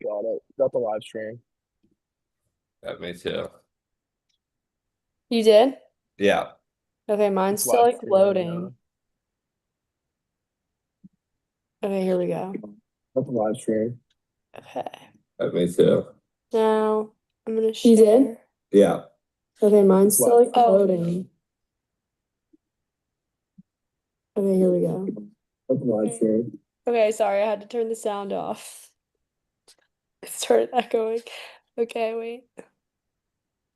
Got it. Got the live stream. Yeah, me too. You did? Yeah, Okay, mine's It's still live like streaming. loading. Okay, here we go. Got the live stream. Okay. me too. Now I'm gonna You did? share. Yeah. Okay, mine's It's still live. like loading. Okay, here we go. Got the live stream. Okay, sorry, I had to turn the sound off. It started echoing. Okay, wait.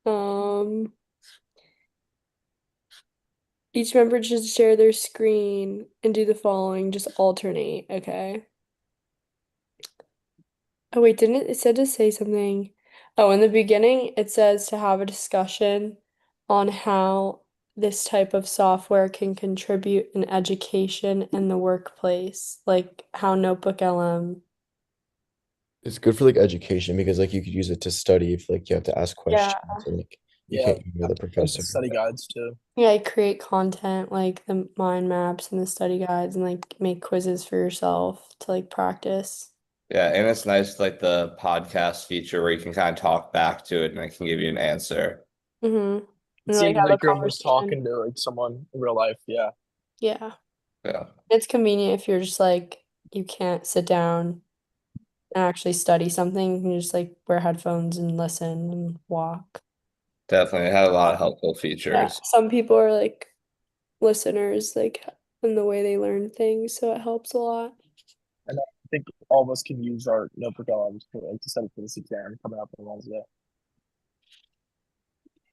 Um, each member should share their screen and do the following, just alternate, okay? Oh wait, didn't it said to say something? Oh, in the beginning it says to have a discussion on how this type of software can contribute in education and the workplace, like how Notebook LM. It's good for like education because like you could use it to study if like you have to ask Yeah. questions and like you Yeah. can't email the Like the professor. study guides too. Yeah, I create content like the mind maps and the study guides and like make quizzes for yourself to like practice. Yeah, and it's nice like the podcast feature where you can kind of talk back to it and it can give you an answer. Mm-hmm. It And like seems have a like you're almost conversation. talking to like someone in real life. Yeah. Yeah. Yeah, It's convenient if you're just like you can't sit down and actually study something. You can just like wear headphones and listen and walk. definitely. It had a lot of helpful Yeah. features. Some people are like listeners, like in the way they learn things, so it helps a lot. And I think all of us can use our notebook LMs to study for this exam coming up on Wednesday.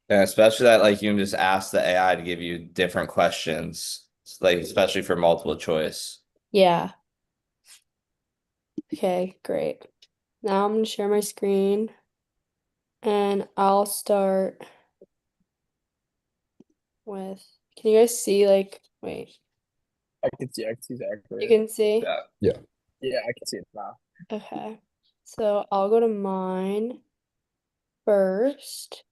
And especially that like you can just ask the AI to give you different questions, like especially for multiple choice. Yeah. Okay, great. Now I'm gonna share my screen and I'll start with, can you guys see like, wait, I can see you exactly. can see? Yeah. Yeah. Yeah, I can see it now. Okay. So I'll go to mine first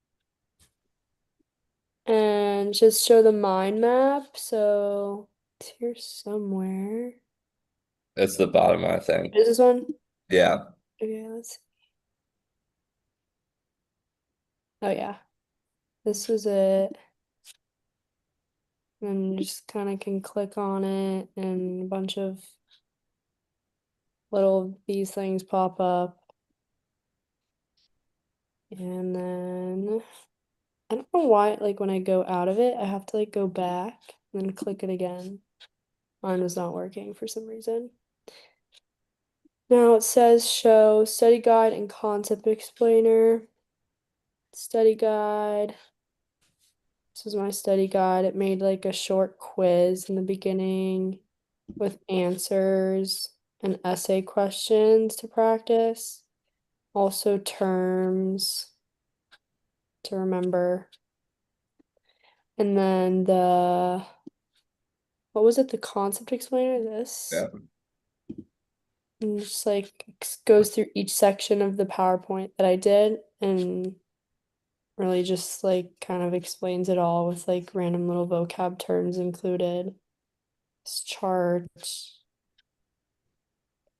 and just show the mind map. So it's here somewhere. It's the bottom, I think. Is this one? Yeah. Okay, let's see. Oh yeah, this was it. And you just kind of can click on it and a bunch of little these things pop up. And then I don't know why, like when I go out of it, I have to like go back and then click it again. Mine was not working for some reason. Now it says show study guide and concept explainer. Study guide. This is my study guide. It made like a short quiz in the beginning with answers and essay questions to practice. Also terms to remember. And then what was it? The concept explainer, this. Yeah. And just like goes through each section of the PowerPoint that I did and really just like kind of explains it all with like random little vocab terms included. This chart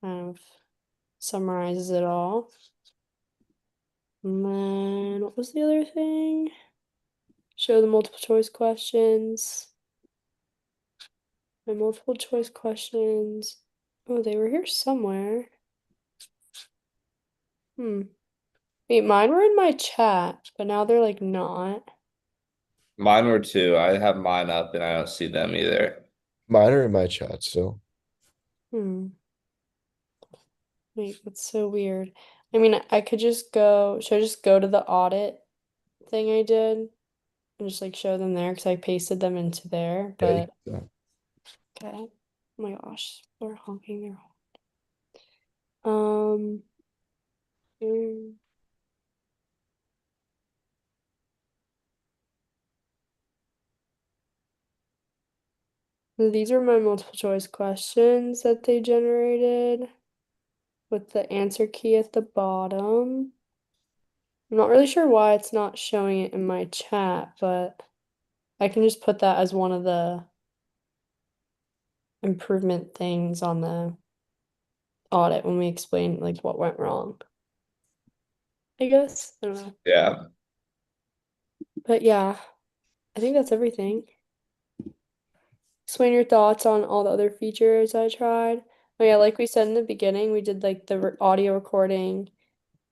kind of summarizes it all. And then what was the other thing? Show the multiple choice questions. My multiple choice questions. Oh, they were here somewhere. Hmm. Wait, mine were in my chat, but now they're like not. Mine were two. I have mine up and I don't see them either. Mine are in my chat still. Hmm. Wait, that's so weird. I mean, I could just go, should I just go to the audit thing I did and just like show them there because I pasted them into there, Yeah, you but can do that. okay. Oh my gosh, they're honking their horn. Mm, these are my multiple choice questions that they generated with the answer key at the bottom. I'm not really sure why it's not showing it in my chat, but I can just put that as one of the improvement things on the audit when we explain like what went wrong. I guess. I don't know. Yeah. But yeah, I think that's everything. Explain your thoughts on all the other features I tried. Oh yeah, like we said in the beginning, we did like the audio recording,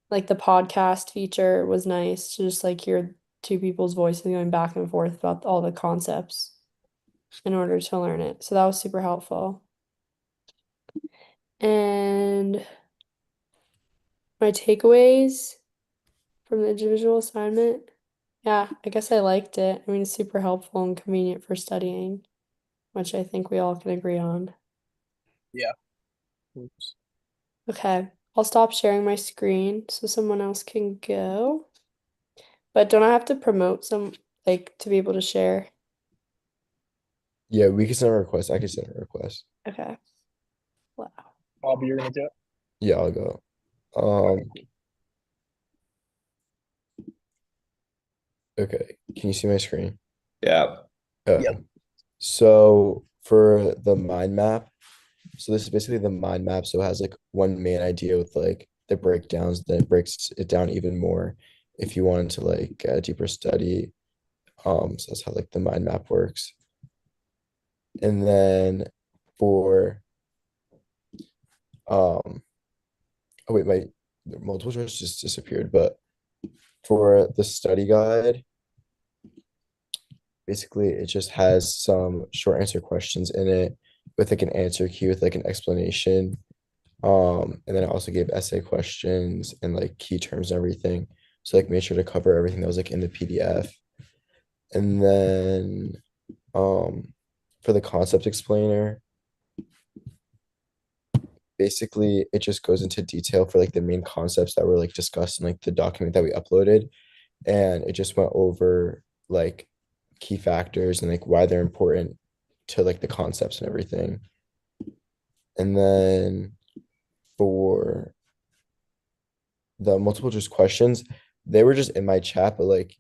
like the podcast feature was nice to just like hear two people's voices going back and forth about all the concepts in order to learn it. So that was super helpful. And my takeaways from the individual assignment, yeah, I guess I liked it. I mean, it's super helpful and convenient for studying, which I think we all can agree on. Yeah. Oops. Okay, I'll stop sharing my screen so someone else can go. But don't I have to promote some, like, to be able to share? Yeah, we can send a request. I can send a request. Okay. Wow. Bobby, you're gonna do it? Yeah, I'll go. Okay. Okay. Can you see my screen? Yeah. Yep. So for the mind map, so this is basically the mind map. So it has like one main idea with like the breakdowns, then it breaks it down even more if you wanted to like get a deeper study. So that's how like the mind map works. And then for oh wait, my multiple choice just disappeared, but for the study guide, basically it just has some short answer questions in it with like an answer key with like an explanation. And then I also gave essay questions and like key terms and everything. So like made sure to cover everything that was like in the PDF. And then for the concept explainer, basically it just goes into detail for like the main concepts that were like discussed in like the document that we uploaded. And it just went over like key factors and like why they're important to like the concepts and everything. And then for the multiple choice questions, they were just in my chat, but like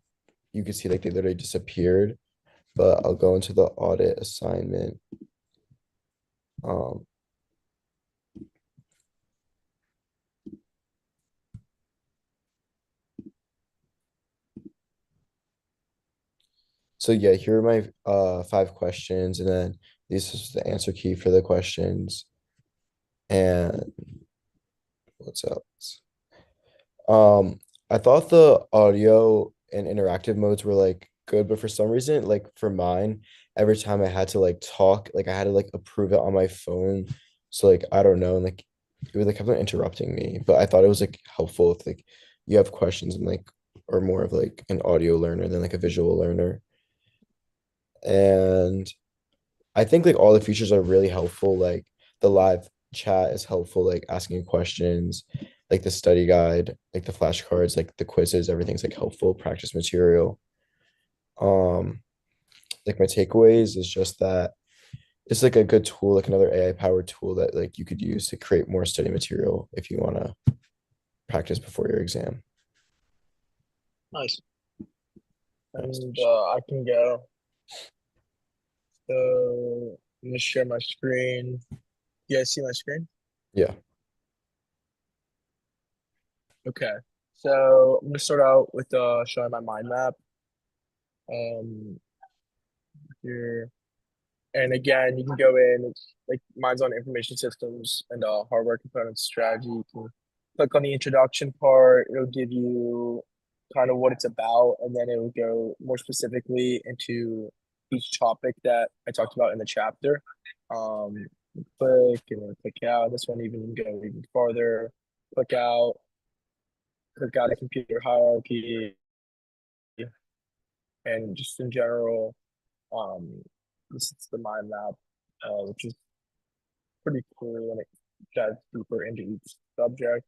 you could see like they literally disappeared. But I'll go into the audit assignment. Um, so yeah, here are my 5 questions, and then this is the answer key for the questions. And what's else? I thought the audio and interactive modes were like good, but for some reason, like for mine, every time I had to like talk, like I had to like approve it on my phone. So like I don't know, and like it would like kept on interrupting me. But I thought it was like helpful if like you have questions and like or more of like an audio learner than like a visual learner. And I think like all the features are really helpful. Like the live chat is helpful, like asking questions, like the study guide, like the flashcards, like the quizzes, everything's like helpful practice material. Um, like my takeaways is just that it's like a good tool, like another AI powered tool that like you could use to create more study material if you want to practice before your exam. Nice. Nice. And I can go. So I'm gonna share my screen. You guys see my screen? Yeah. Okay. So I'm gonna start out with showing my mind map. Um, here. And again, you can go in, it's like mine's on information systems and hardware components strategy. You can click on the introduction part, it'll give you kind of what it's about, and then it will go more specifically into each topic that I talked about in the chapter. Um, click and then click out. This one even can go even farther. Click out, click out a computer hierarchy, and just in general, um, this is the mind map, which is pretty cool when it dives deeper into each subject.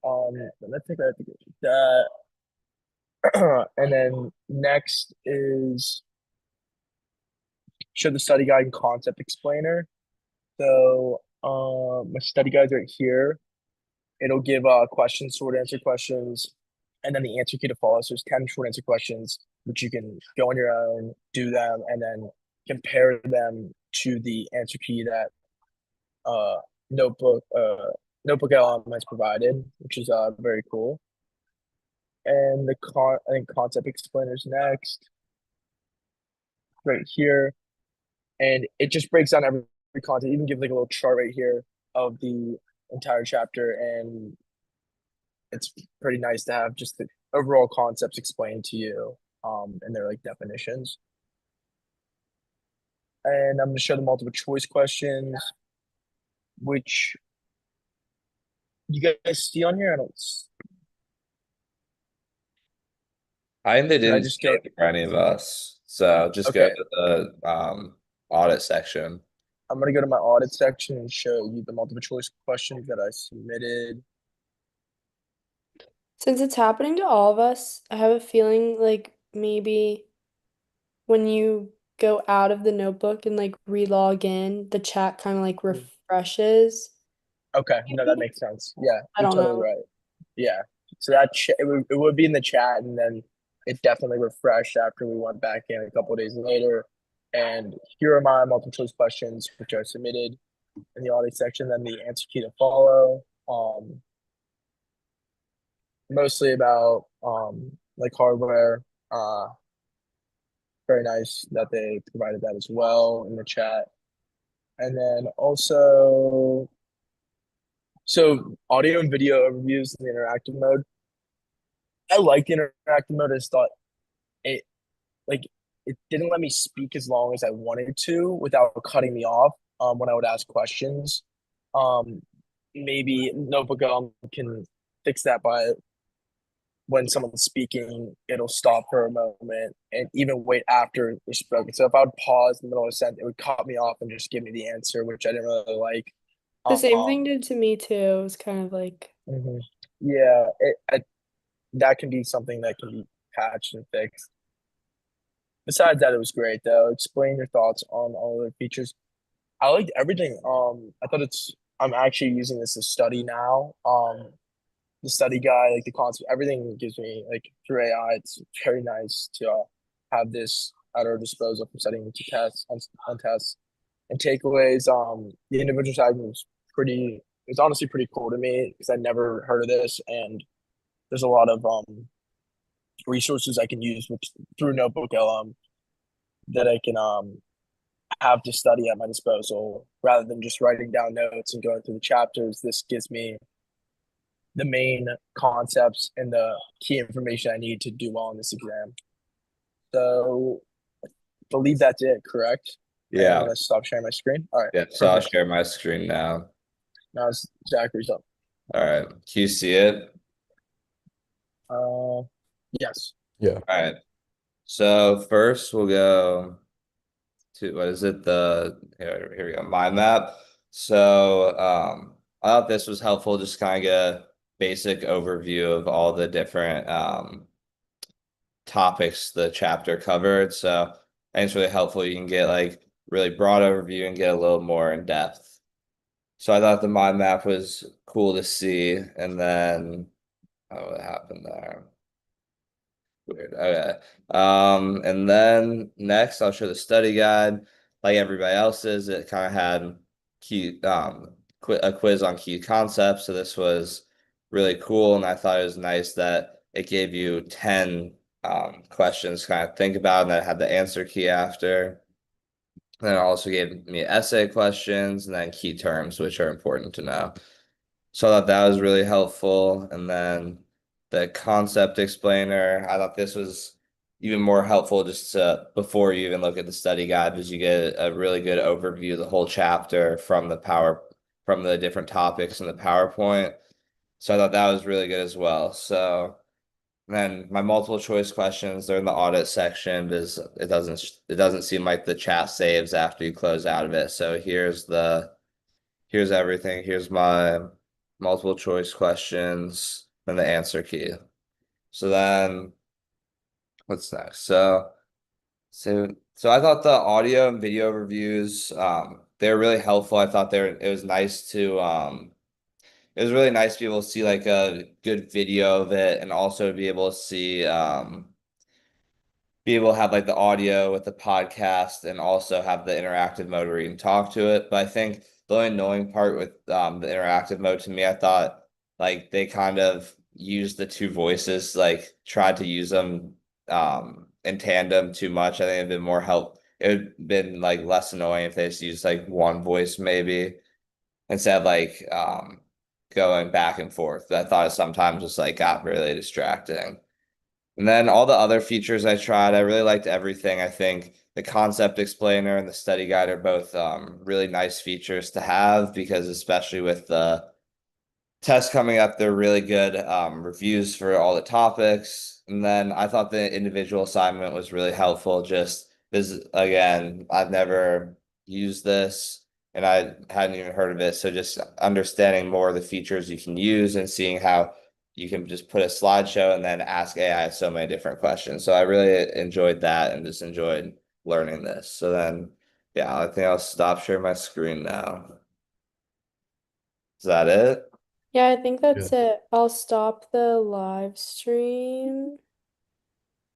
And I think I have to get that. And then next is show the study guide and concept explainer. So my study guide's right here. It'll give questions, short answer questions, and then the answer key to follow. So there's 10 short answer questions, which you can go on your own, do them, and then compare them to the answer key that uh notebook notebook LM has provided, which is very cool. And I think concept explainers next, right here. And it just breaks down every content. Even give like a little chart right here of the entire chapter, and it's pretty nice to have just the overall concepts explained to you, and their like definitions. And I'm going to show the multiple choice questions, which you guys see on here. I think they Should I didn't just say go? it for any of us. So just go Okay, to the audit section. I'm going to go to my audit section and show you the multiple choice questions that I submitted. Since it's happening to all of us, I have a feeling like maybe when you go out of the notebook and like re-log in, the chat kind of like refreshes. Okay, no, that makes sense. Yeah, I you're don't totally know. right. Yeah, so that it would be in the chat, and then it definitely refreshed after we went back in a couple of days later. And here are my multiple choice questions, which are submitted in the audit section. Then the answer key to follow. Mostly about like hardware. Very nice that they provided that as well in the chat. And then also, so audio and video overviews in the interactive mode. I like the interactive mode. I just thought it like it didn't let me speak as long as I wanted to without cutting me off when I would ask questions. Um, Maybe Notebook can fix that by when someone's speaking, it'll stop for a moment and even wait after they're spoken. So if I would pause in the middle of a sentence, it would cut me off and just give me the answer, which I didn't really like. The same thing Um, did to me too. It was kind of like, mhm. Yeah, that can be something that can be patched and fixed. Besides that, it was great though. Explain your thoughts on all the features. I liked everything. I thought I'm actually using this to study now. The study guide, like the concept, everything gives me like through AI. It's very nice to have this at our disposal for studying to tests on tests and takeaways. The individual side was pretty. It's honestly pretty cool to me because I never heard of this, and there's a lot of resources I can use with through Notebook LM that I can have to study at my disposal rather than just writing down notes and going through the chapters. This gives me the main concepts and the key information I need to do well in this exam. So I believe that's it, correct? And I'm Yeah. gonna stop sharing my screen. All right, Yeah. So I'll perfect. share my screen now. Now it's Zachary's up. All right. Can you see it? Uh, yes. Yeah. All right. So first we'll go to what is it? Here we go, mind map. So I thought this was helpful, just kind of get a basic overview of all the different topics the chapter covered. So I think it's really helpful. You can get like really broad overview and get a little more in depth. So I thought the mind map was cool to see. And then what happened there? Weird. Okay. And then next I'll show the study guide. Like everybody else's, it kind of had key a quiz on key concepts. So this was really cool, and I thought it was nice that it gave you 10 questions to kind of think about, and that had the answer key after. Then it also gave me essay questions and then key terms, which are important to know. So I thought that was really helpful. And then the concept explainer, I thought this was even more helpful just to before you even look at the study guide, because you get a really good overview of the whole chapter from the different topics in the PowerPoint. So I thought that was really good as well. So then my multiple choice questions, they're in the audit section because it doesn't seem like the chat saves after you close out of it. So here's everything. Here's my multiple choice questions and the answer key. So then what's next? So I thought the audio and video reviews, they were really helpful. I thought it was nice to it was really nice to be able to see like a good video of it and also be able to be able to have like the audio with the podcast and also have the interactive mode where you can talk to it. But I think the only annoying part with the interactive mode to me, I thought like they kind of use the two voices, like tried to use them in tandem too much. I think it'd been more help. It would been like less annoying if they just used like one voice maybe instead of like going back and forth. I thought it sometimes just like got really distracting. And then all the other features I tried, I really liked everything. I think the concept explainer and the study guide are both really nice features to have because especially with the tests coming up, they're really good reviews for all the topics. And then I thought the individual assignment was really helpful. Just this again, I've never used this and I hadn't even heard of it. So just understanding more of the features you can use and seeing how you can just put a slideshow and then ask AI so many different questions. So I really enjoyed that and just enjoyed learning this. So then, yeah, I think I'll stop sharing my screen now. Is that it? Yeah, I think Yeah. that's it. I'll stop the live stream.